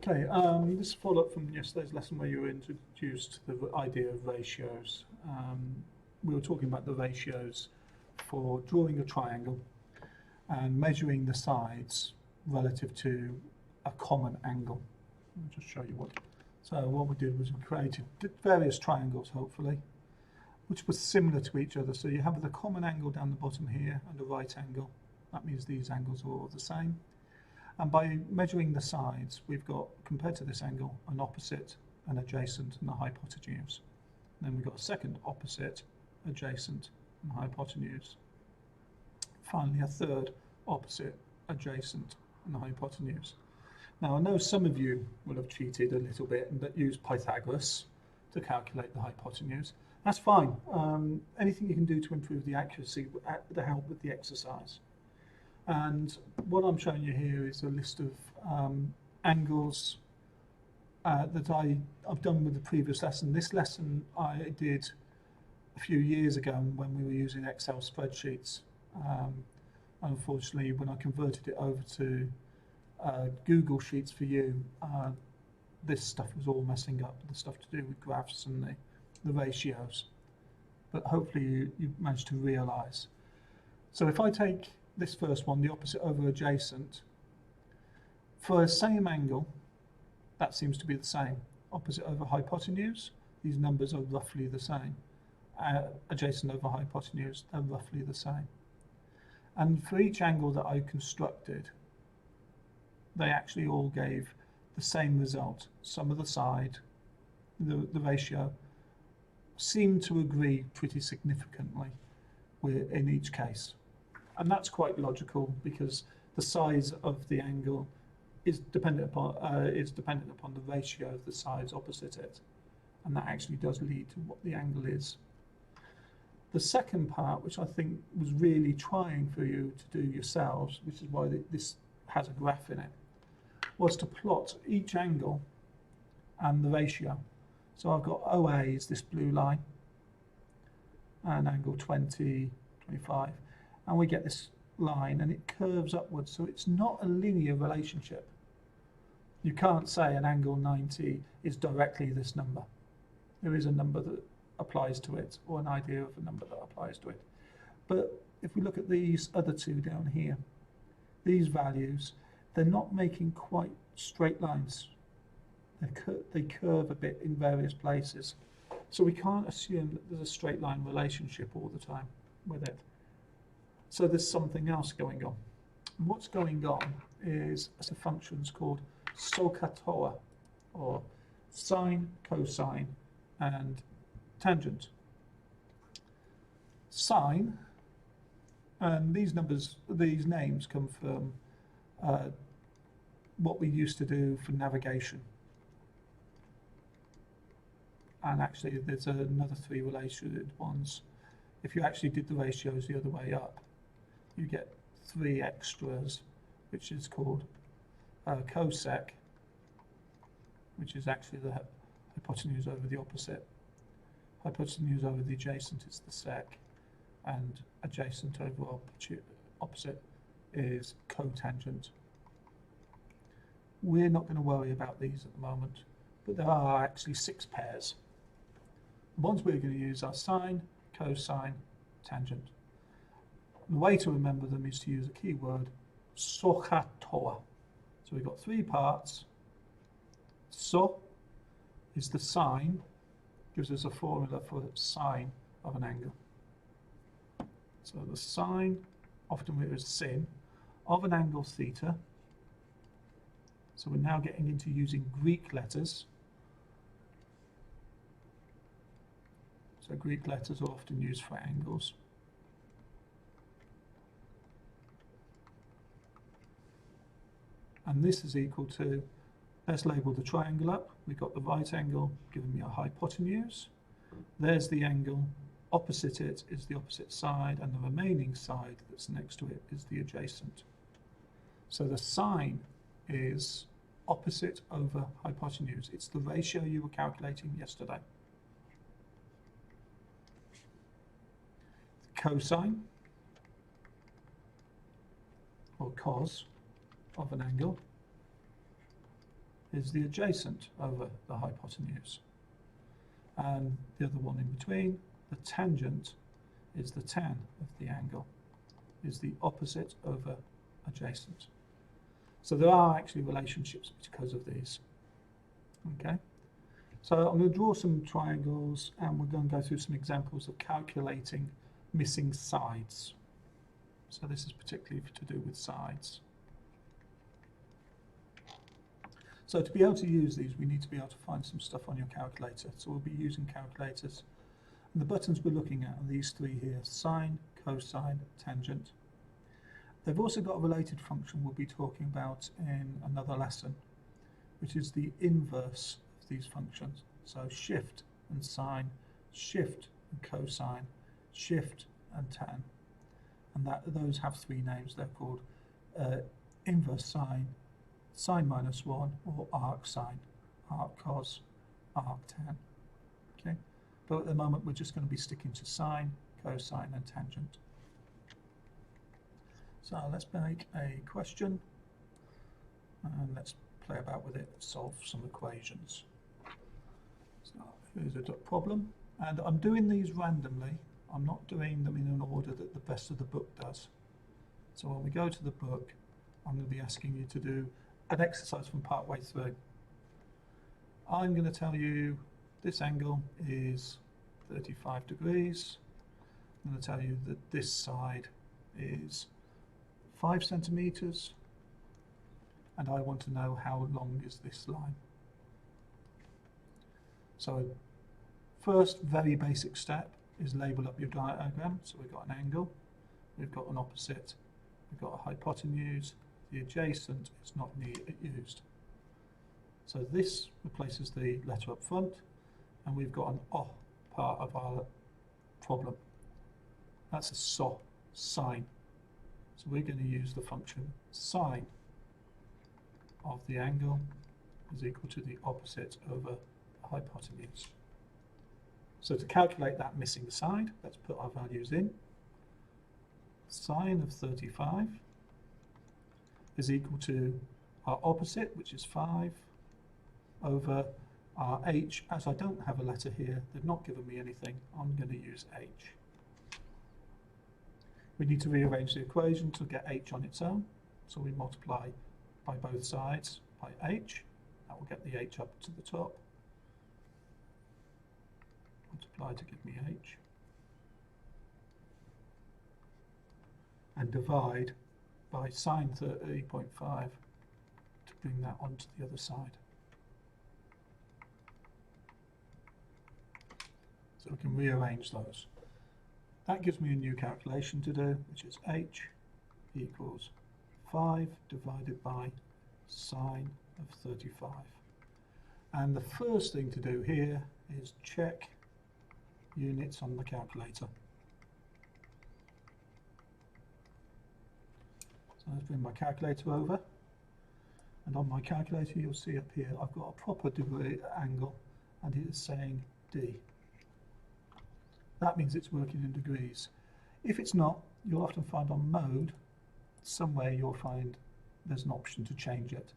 Okay, this is a follow-up from yesterday's lesson where you were introduced to the idea of ratios. We were talking about the ratios for drawing a triangle and measuring the sides relative to a common angle. I'll just show you what. So what we did was we created various triangles, hopefully, which were similar to each other. So you have the common angle down the bottom here and a right angle. That means these angles are all the same. And by measuring the sides, we've got, compared to this angle, an opposite, an adjacent, and a hypotenuse. And then we've got a second opposite, adjacent, and hypotenuse. Finally, a third opposite, adjacent, and hypotenuse. Now, I know some of you will have cheated a little bit and used Pythagoras to calculate the hypotenuse. That's fine. Anything you can do to improve the accuracy will help with the exercise. And what I'm showing you here is a list of angles that I've done with the previous lesson. This lesson I did a few years ago when we were using Excel spreadsheets. Unfortunately, when I converted it over to Google Sheets for you, this stuff was all messing up, the stuff to do with graphs and the ratios. But hopefully you managed to realise. So if I take this first one, the opposite over adjacent, for a same angle, that seems to be the same. Opposite over hypotenuse, these numbers are roughly the same. Adjacent over hypotenuse, they're roughly the same. And for each angle that I constructed, they actually all gave the same result. Sum of the side, the ratio, seemed to agree pretty significantly in each case. And that's quite logical because the size of the angle is dependent upon the ratio of the sides opposite it, and that actually does lead to what the angle is. The second part, which I think was really trying for you to do yourselves, which is why this has a graph in it, was to plot each angle and the ratio. So I've got OA is this blue line, and angle 20, 25. And we get this line and it curves upwards, so it's not a linear relationship. You can't say an angle 90 is directly this number. There is a number that applies to it, or an idea of a number that applies to it. But if we look at these other two down here, these values, they're not making quite straight lines. They curve a bit in various places. So we can't assume that there's a straight line relationship all the time with it. So there's something else going on. And what's going on is a functions called SOHCAHTOA, or sine, cosine, and tangent. Sine, and these names come from what we used to do for navigation. And actually there's another three related ones. If you actually did the ratios the other way up, you get three extras, which is called cosec, which is actually the hypotenuse over the opposite. Hypotenuse over the adjacent is the sec, and adjacent over opposite is cotangent. We're not going to worry about these at the moment, but there are actually 6 pairs. The ones we're going to use are sine, cosine, tangent. The way to remember them is to use a keyword, SOHCAHTOA. So we've got 3 parts. So is the sine, gives us a formula for sine of an angle. So the sine, often written as sin, of an angle theta. So we're now getting into using Greek letters. So Greek letters are often used for angles. And this is equal to, let's label the triangle up. We've got the right angle giving me a hypotenuse. There's the angle. Opposite it is the opposite side, and the remaining side that's next to it is the adjacent. So the sine is opposite over hypotenuse. It's the ratio you were calculating yesterday. Cosine, or cos, of an angle is the adjacent over the hypotenuse. And the other one in between, the tangent, is the tan of the angle, is the opposite over adjacent. So there are actually relationships because of these. Okay, so I'm going to draw some triangles and we're going to go through some examples of calculating missing sides. So this is particularly to do with sides. So to be able to use these, we need to be able to find some stuff on your calculator. So we'll be using calculators. And the buttons we're looking at are these three here: sine, cosine, tangent. They've also got a related function we'll be talking about in another lesson, which is the inverse of these functions. So shift and sine, shift and cosine, shift and tan. And those have three names. They're called inverse sine, sine minus 1, or arc sine, arc cos, arc tan. Okay, but at the moment we're just going to be sticking to sine, cosine and tangent. So let's make a question and let's play about with it, solve some equations. So here's a problem, and I'm doing these randomly. I'm not doing them in an order that the best of the book does. So when we go to the book, I'm going to be asking you to do an exercise from part way through. I'm going to tell you this angle is 35 degrees. I'm going to tell you that this side is 5 centimeters, and I want to know how long is this line. So first, very basic step is label up your diagram. So we've got an angle, we've got an opposite, we've got a hypotenuse, the adjacent is not used. So this replaces the letter up front, and we've got an O part of our problem. That's a sine. So we're going to use the function sine of the angle is equal to the opposite over the hypotenuse. So to calculate that missing side, let's put our values in. Sine of 35 is equal to our opposite, which is 5, over our h. As I don't have a letter here, they've not given me anything, I'm going to use h. We need to rearrange the equation to get h on its own, so we multiply by both sides by h. That will get the h up to the top. Multiply to give me h. And divide by sine 30.5 to bring that onto the other side. So we can rearrange those. That gives me a new calculation to do, which is h equals 5 divided by sine of 35. And the first thing to do here is check units on the calculator. So let's bring my calculator over, and on my calculator you'll see up here I've got a proper degree angle, and it is saying D. That means it's working in degrees. If it's not, you'll often find on mode, somewhere you'll find there's an option to change it.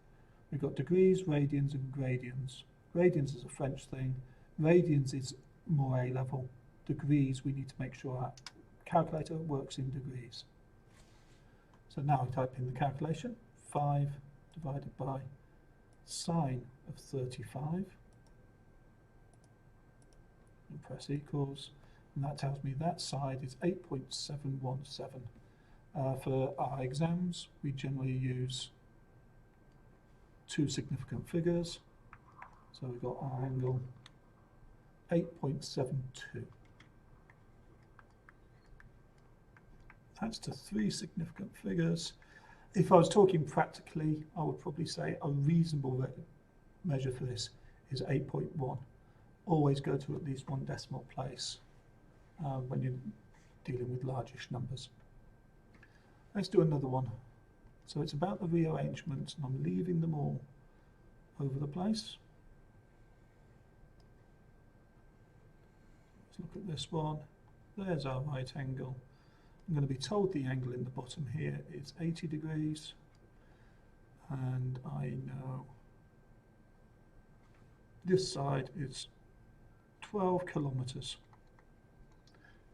We've got degrees, radians and gradians. Gradians is a French thing, radians is more A-level. Degrees, we need to make sure our calculator works in degrees. So now I type in the calculation, 5 divided by sine of 35, and press equals, and that tells me that side is 8.717. For our exams, we generally use two significant figures. So we've got our angle 8.72. That's to three significant figures. If I was talking practically, I would probably say a reasonable measure for this is 8.1. Always go to at least one decimal place when you're dealing with largish numbers. Let's do another one. So it's about the rearrangement, and I'm leaving them all over the place. Let's look at this one. There's our right angle. I'm going to be told the angle in the bottom here is 80 degrees, and I know this side is 12 kilometers.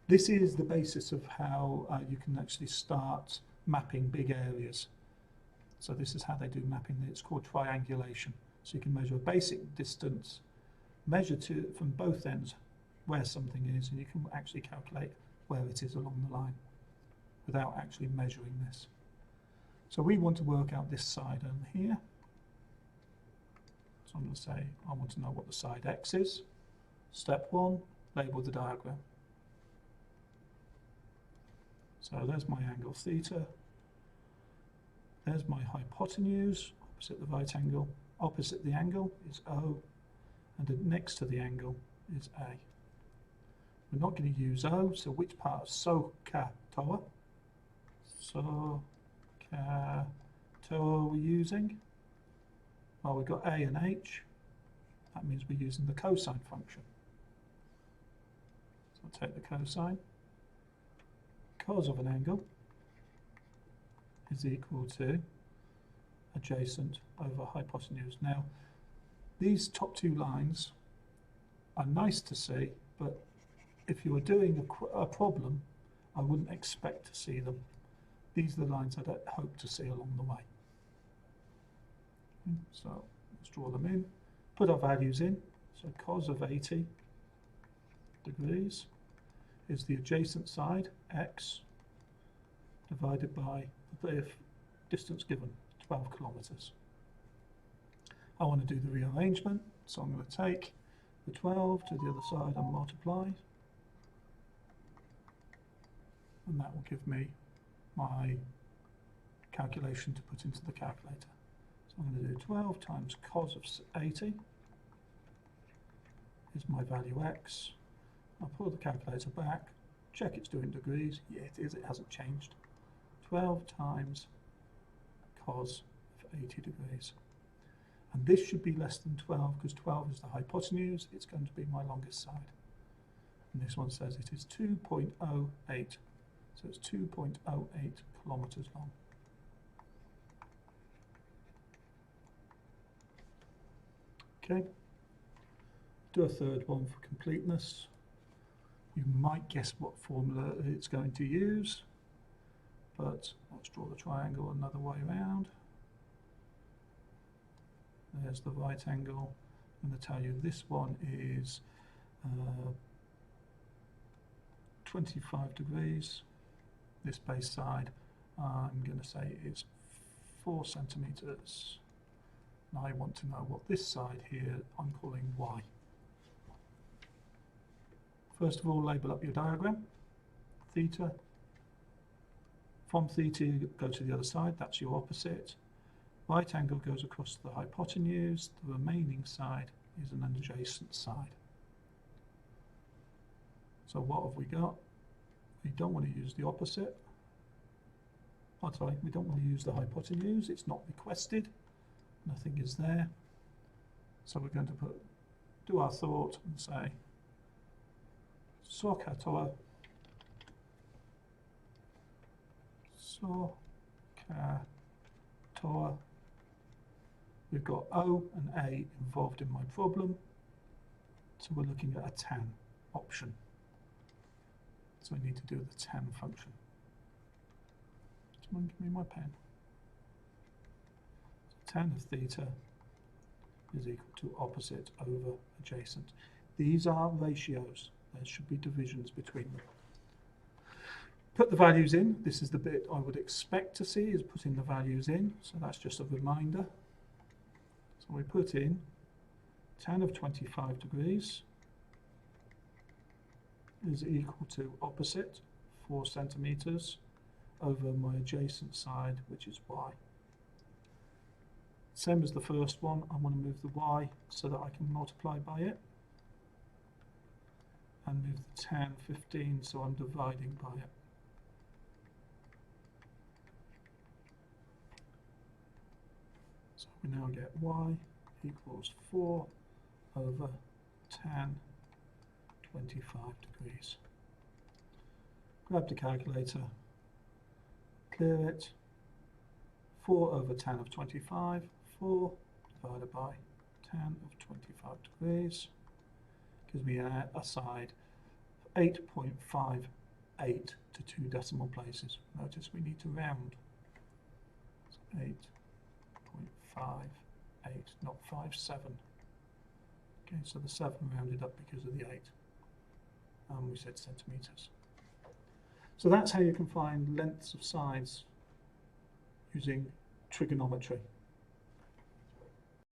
This is the basis of how you can actually start mapping big areas. So this is how they do mapping. It's called triangulation. So you can measure a basic distance, measure from both ends where something is, and you can actually calculate where it is along the line without actually measuring this. So we want to work out this side on here. So I'm going to say I want to know what the side X is. Step 1, label the diagram. So there's my angle theta. There's my hypotenuse, opposite the right angle. Opposite the angle is O, and then next to the angle is A. We're not going to use O, so which part of SOHCAHTOA? SOHCAHTOA are we using? Well, we've got A and H. That means we're using the cosine function. So I'll take the cosine. Cos of an angle is equal to adjacent over hypotenuse. Now, these top two lines are nice to see, but if you were doing a problem, I wouldn't expect to see them. These are the lines I'd hope to see along the way. So let's draw them in, put our values in. So cos of 80 degrees is the adjacent side, x, divided by the distance given, 12 kilometers. I want to do the rearrangement, so I'm going to take the 12 to the other side and multiply. And that will give me my calculation to put into the calculator. So I'm going to do 12 times cos of 80 is my value x. I'll pull the calculator back, check it's doing degrees. Yeah, it is, it hasn't changed. 12 times cos of 80 degrees. And this should be less than 12 because 12 is the hypotenuse. It's going to be my longest side. And this one says it is 2.08. So it's 2.08 kilometers long. Okay. Do a third one for completeness. You might guess what formula it's going to use, but let's draw the triangle another way around. There's the right angle. I'm going to tell you this one is 25 degrees. This base side, I'm going to say is 4 centimeters. And I want to know what this side here I'm calling y. First of all, label up your diagram. Theta. From theta, go to the other side. That's your opposite. Right angle goes across the hypotenuse. The remaining side is an adjacent side. So what have we got? We don't want to use the opposite. Oh, sorry, we don't want to use the hypotenuse. It's not requested. Nothing is there. So we're going to do our thought and say SOHCAHTOA. SOHCAHTOA. We've got O and A involved in my problem. So we're looking at a tan option. So I need to do the tan function. Someone give me my pen. So tan of theta is equal to opposite over adjacent. These are ratios. There should be divisions between them. Put the values in. This is the bit I would expect to see, is putting the values in. So that's just a reminder. So we put in tan of 25 degrees is equal to opposite 4 centimeters over my adjacent side, which is y. Same as the first one, I want to move the y so that I can multiply by it, and move the tan 15 so I'm dividing by it. So we now get y equals 4 over tan 25 degrees. Grab the calculator, clear it. 4 over tan of 25, 4 divided by tan of 25 degrees gives me a side 8.58 to 2 decimal places. Notice we need to round. So 8.58, not 57. Okay, so the 7 rounded up because of the 8. We said centimetres. So that's how you can find lengths of sides using trigonometry.